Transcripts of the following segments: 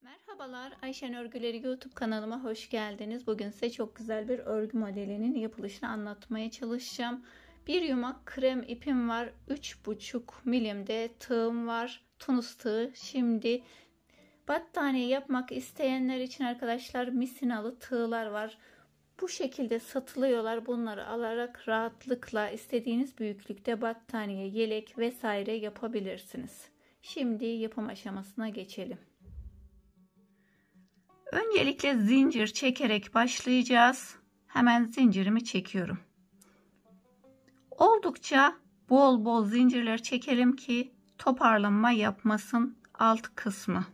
Merhabalar, Ayşen Örgüleri YouTube kanalıma hoş geldiniz. Bugün size çok güzel bir örgü modelinin yapılışını anlatmaya çalışacağım. Bir yumak krem ipim var. 3,5 milimde tığım var. Tunus tığı. Şimdi battaniye yapmak isteyenler için arkadaşlar misinalı tığlar var. Bu şekilde satılıyorlar. Bunları alarak rahatlıkla istediğiniz büyüklükte battaniye, yelek vesaire yapabilirsiniz. Şimdi yapım aşamasına geçelim. Öncelikle zincir çekerek başlayacağız. Hemen zincirimi çekiyorum. Oldukça bol bol zincirler çekelim ki toparlanma yapmasın alt kısmı.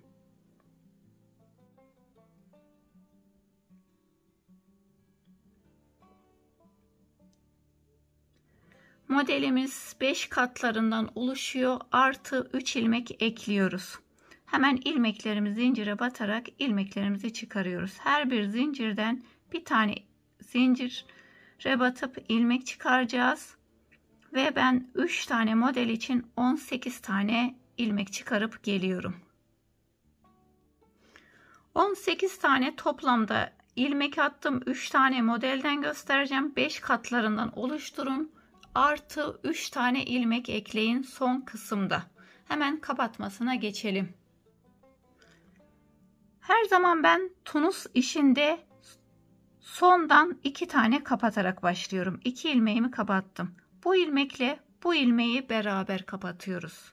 Modelimiz 5 katlarından oluşuyor. Artı 3 ilmek ekliyoruz. Hemen ilmeklerimizi zincire batarak ilmeklerimizi çıkarıyoruz. Her bir zincirden bir tane zincire batıp ilmek çıkaracağız. Ve ben 3 tane model için 18 tane ilmek çıkarıp geliyorum. 18 tane toplamda ilmek attım. 3 tane modelden göstereceğim. 5 katlarından oluşturun. Artı 3 tane ilmek ekleyin son kısımda. Hemen kapatmasına geçelim. Her zaman ben tunus işinde sondan 2 tane kapatarak başlıyorum. 2 ilmeğimi kapattım. Bu ilmekle bu ilmeği beraber kapatıyoruz.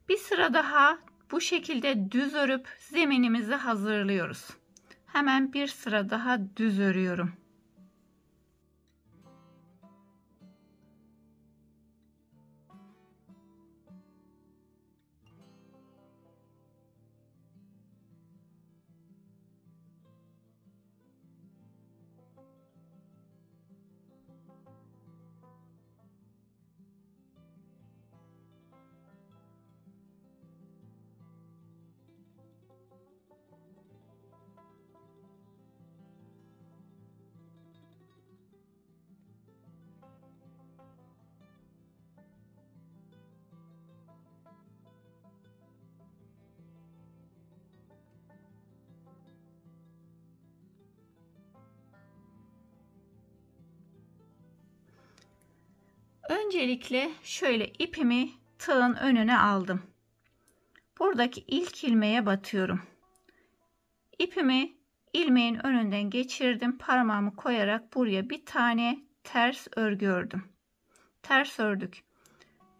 Bir sıra daha bu şekilde düz örüp zeminimizi hazırlıyoruz. Hemen bir sıra daha düz örüyorum. Öncelikle şöyle ipimi tığın önüne aldım. Buradaki ilk ilmeğe batıyorum. İpimi ilmeğin önünden geçirdim. Parmağımı koyarak buraya bir tane ters örgü ördüm. Ters ördük.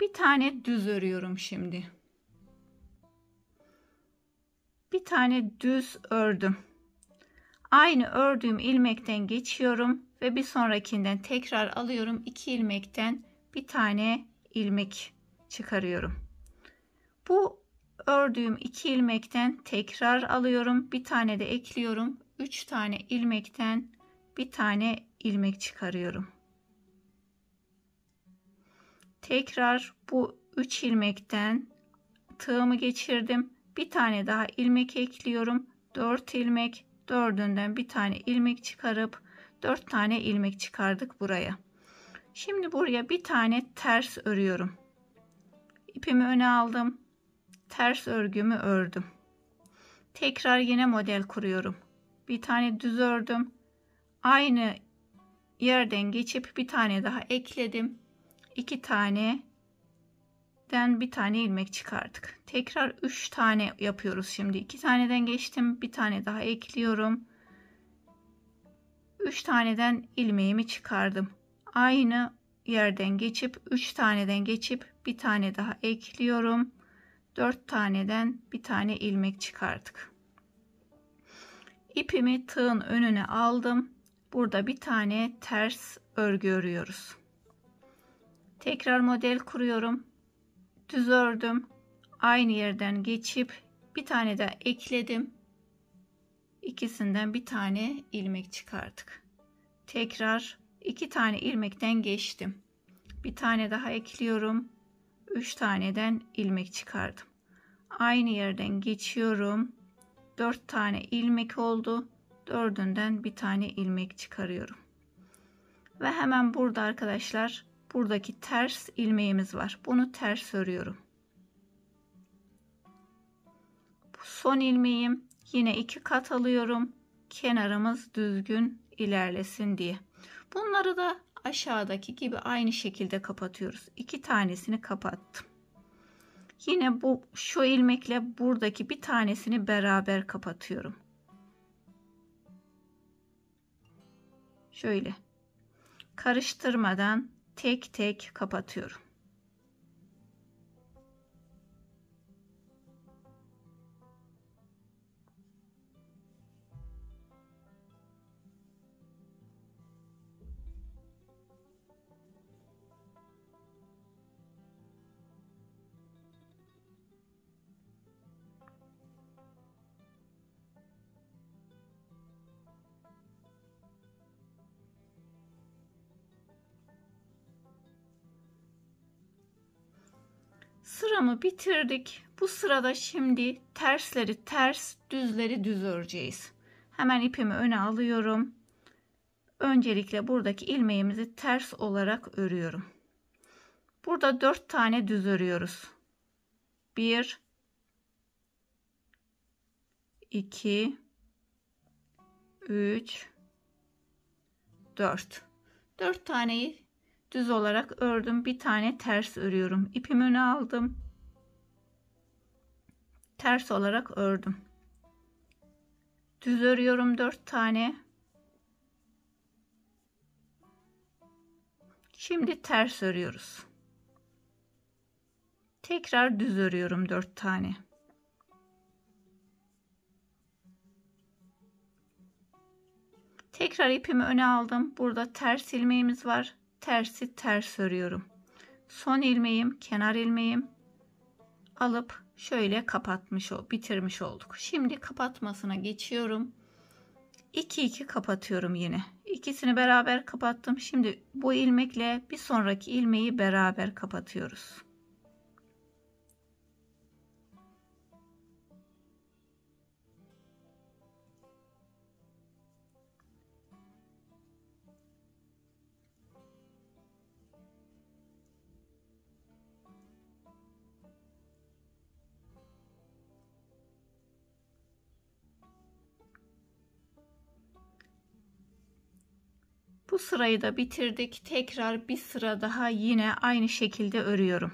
Bir tane düz örüyorum şimdi. Bir tane düz ördüm. Aynı ördüğüm ilmekten geçiyorum ve bir sonrakinden tekrar alıyorum. 2 ilmekten bir tane ilmek çıkarıyorum. Bu ördüğüm 2 ilmekten tekrar alıyorum. Bir tane de ekliyorum. 3 tane ilmekten bir tane ilmek çıkarıyorum. Tekrar bu 3 ilmekten tığımı geçirdim. Bir tane daha ilmek ekliyorum. 4 ilmek, dördünden bir tane ilmek çıkarıp 4 tane ilmek çıkardık buraya. Şimdi buraya bir tane ters örüyorum. İpimi öne aldım. Ters örgümü ördüm. Tekrar yine model kuruyorum. Bir tane düz ördüm. Aynı yerden geçip bir tane daha ekledim. 2 taneden bir tane ilmek çıkardık. Tekrar 3 tane yapıyoruz şimdi. 2 taneden geçtim. Bir tane daha ekliyorum. 3 taneden ilmeğimi çıkardım. Aynı yerden geçip 3 taneden geçip bir tane daha ekliyorum. 4 taneden bir tane ilmek çıkardık. İpimi tığın önüne aldım. Burada bir tane ters örgü örüyoruz. Tekrar model kuruyorum. düz ördüm. Aynı yerden geçip bir tane daha ekledim. İkisinden bir tane ilmek çıkardık. Tekrar 2 tane ilmekten geçtim. Bir tane daha ekliyorum. 3 taneden ilmek çıkardım. Aynı yerden geçiyorum. 4 tane ilmek oldu. 4'ünden bir tane ilmek çıkarıyorum. Ve hemen burada arkadaşlar, buradaki ters ilmeğimiz var. Bunu ters örüyorum. Son ilmeğim, yine 2 kat alıyorum. Kenarımız düzgün ilerlesin diye. Bunları da aşağıdaki gibi aynı şekilde kapatıyoruz. 2 tanesini kapattım. Yine şu ilmekle buradaki bir tanesini beraber kapatıyorum. Şöyle karıştırmadan tek tek kapatıyorum. Sıramı bitirdik. Bu sırada şimdi tersleri ters, düzleri düz öreceğiz. Hemen ipimi öne alıyorum. Öncelikle buradaki ilmeğimizi ters olarak örüyorum. Burada 4 tane düz örüyoruz. 1 2 3 4. 4 taneyi düz olarak ördüm. Bir tane ters örüyorum. İpimi öne aldım. Ters olarak ördüm. Düz örüyorum 4 tane. Şimdi ters örüyoruz. Tekrar düz örüyorum 4 tane. Tekrar ipimi öne aldım. Burada ters ilmeğimiz var. Tersi ters örüyorum. Son ilmeğim, kenar ilmeğim alıp şöyle bitirmiş olduk. Şimdi kapatmasına geçiyorum. 2 kapatıyorum yine. İkisini beraber kapattım. Şimdi bu ilmekle bir sonraki ilmeği beraber kapatıyoruz. Bu sırayı da bitirdik. Tekrar bir sıra daha yine aynı şekilde örüyorum.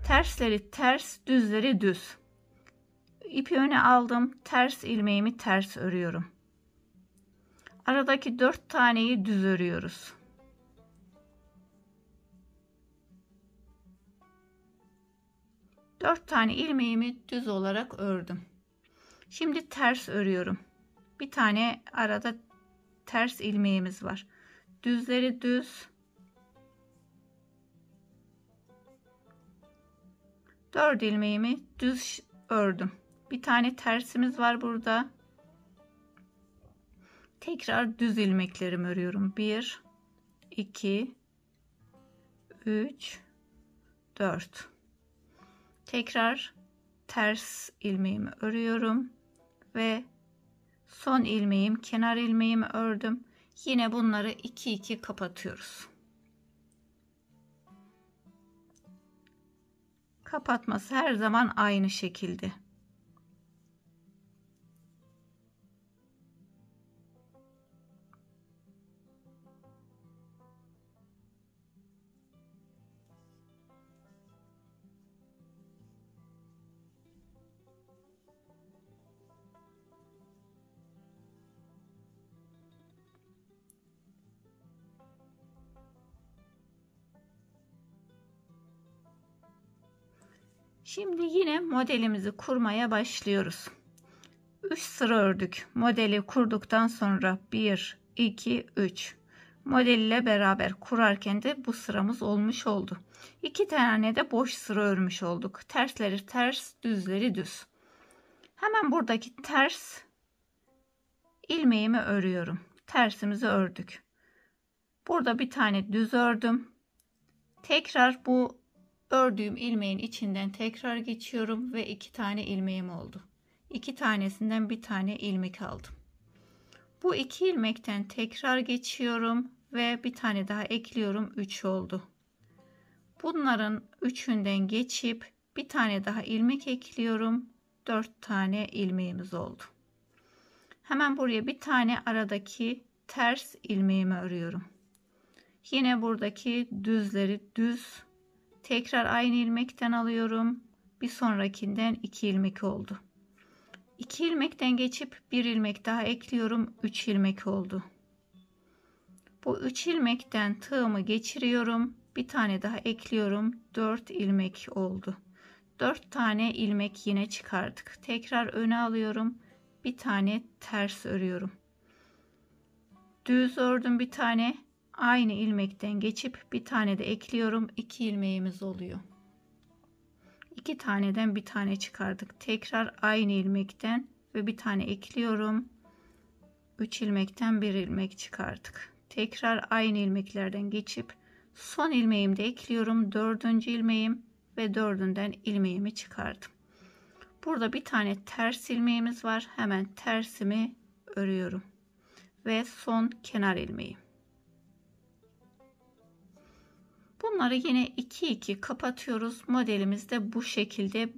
Tersleri ters, düzleri düz. İpi öne aldım. Ters ilmeğimi ters örüyorum. Aradaki 4 taneyi düz örüyoruz. Dört tane ilmeğimi düz olarak ördüm. Şimdi ters örüyorum. Bir tane arada ters ilmeğimiz var. Düzleri düz. 4 ilmeğimi düz ördüm. Bir tane tersimiz var burada. Tekrar düz ilmeklerimi örüyorum. 1 2 3 4. Tekrar ters ilmeğimi örüyorum ve son ilmeğim, kenar ilmeğimi ördüm. Yine bunları 2 kapatıyoruz. Kapatması her zaman aynı şekilde. Şimdi yine modelimizi kurmaya başlıyoruz. 3 sıra ördük. Modeli kurduktan sonra 1 2 3. model ile beraber kurarken de bu sıramız olmuş oldu. 2 tane de boş sıra örmüş olduk. Tersleri ters, düzleri düz. Hemen buradaki ters ilmeğimi örüyorum. Tersimizi ördük. Burada bir tane düz ördüm. Tekrar bu ördüğüm ilmeğin içinden tekrar geçiyorum ve 2 tane ilmeğim oldu. 2 tanesinden bir tane ilmek aldım. Bu 2 ilmekten tekrar geçiyorum ve bir tane daha ekliyorum. 3 oldu. Bunların üçünden geçip bir tane daha ilmek ekliyorum. 4 tane ilmeğimiz oldu. Hemen buraya bir tane aradaki ters ilmeğimi örüyorum. Yine buradaki düzleri düz. Tekrar aynı ilmekten alıyorum. Bir sonrakinden 2 ilmek oldu. 2 ilmekten geçip bir ilmek daha ekliyorum. 3 ilmek oldu. Bu 3 ilmekten tığımı geçiriyorum. Bir tane daha ekliyorum. 4 ilmek oldu. 4 tane ilmek yine çıkardık. Tekrar öne alıyorum. Bir tane ters örüyorum. Düz ördüm bir tane. Aynı ilmekten geçip bir tane de ekliyorum. 2 ilmeğimiz oluyor. 2 taneden bir tane çıkardık. Tekrar aynı ilmekten ve bir tane ekliyorum. 3 ilmekten bir ilmek çıkardık. Tekrar aynı ilmeklerden geçip son ilmeğimi de ekliyorum. 4. ilmeğim ve 4'ünden ilmeğimi çıkardım. Burada bir tane ters ilmeğimiz var. Hemen tersimi örüyorum. Ve son kenar ilmeğim. Bunları yine 2-2 kapatıyoruz. Modelimiz de bu şekilde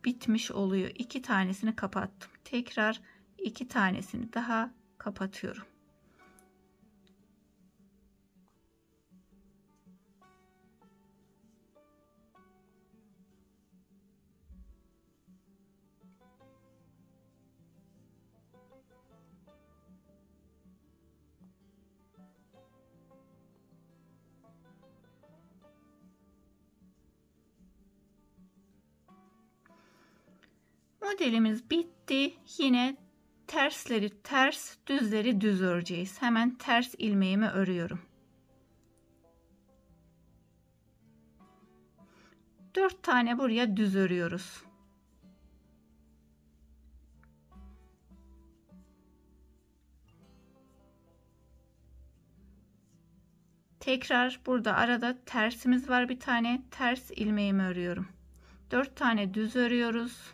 bitmiş oluyor. 2 tanesini kapattım. Tekrar 2 tanesini daha kapatıyorum. Modelimiz bitti. Yine tersleri ters, düzleri düz öreceğiz. Hemen ters ilmeğimi örüyorum. 4 tane buraya düz örüyoruz. Tekrar burada arada tersimiz var, bir tane ters ilmeğimi örüyorum. 4 tane düz örüyoruz.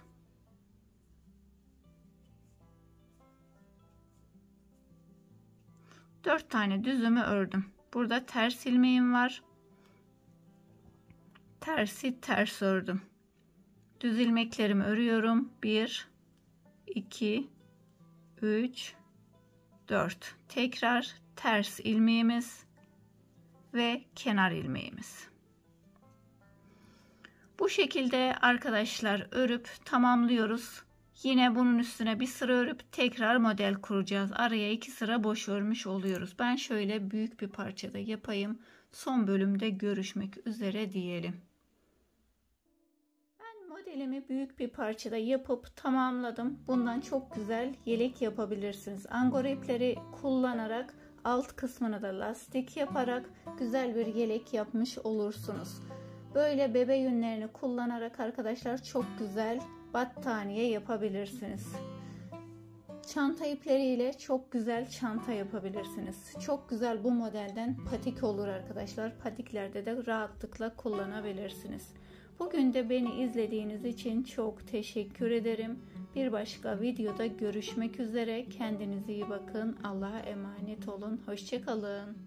Dört tane düzümü ördüm. Burada ters ilmeğim var. Tersi ters ördüm. Düz ilmeklerimi örüyorum. 1 2 3 4. Tekrar ters ilmeğimiz ve kenar ilmeğimiz. Bu şekilde arkadaşlar örüp tamamlıyoruz. Yine bunun üstüne bir sıra örüp tekrar model kuracağız. Araya 2 sıra boş örmüş oluyoruz. Ben şöyle büyük bir parçada yapayım. Son bölümde görüşmek üzere diyelim. Ben modelimi büyük bir parçada yapıp tamamladım. Bundan çok güzel yelek yapabilirsiniz. Angora ipleri kullanarak alt kısmına da lastik yaparak güzel bir yelek yapmış olursunuz. Böyle bebe yünlerini kullanarak arkadaşlar çok güzel battaniye yapabilirsiniz. Çanta ipleriyle çok güzel çanta yapabilirsiniz. Çok güzel bu modelden patik olur arkadaşlar. Patiklerde de rahatlıkla kullanabilirsiniz. Bugün de beni izlediğiniz için çok teşekkür ederim. Bir başka videoda görüşmek üzere. Kendinize iyi bakın. Allah'a emanet olun. Hoşça kalın.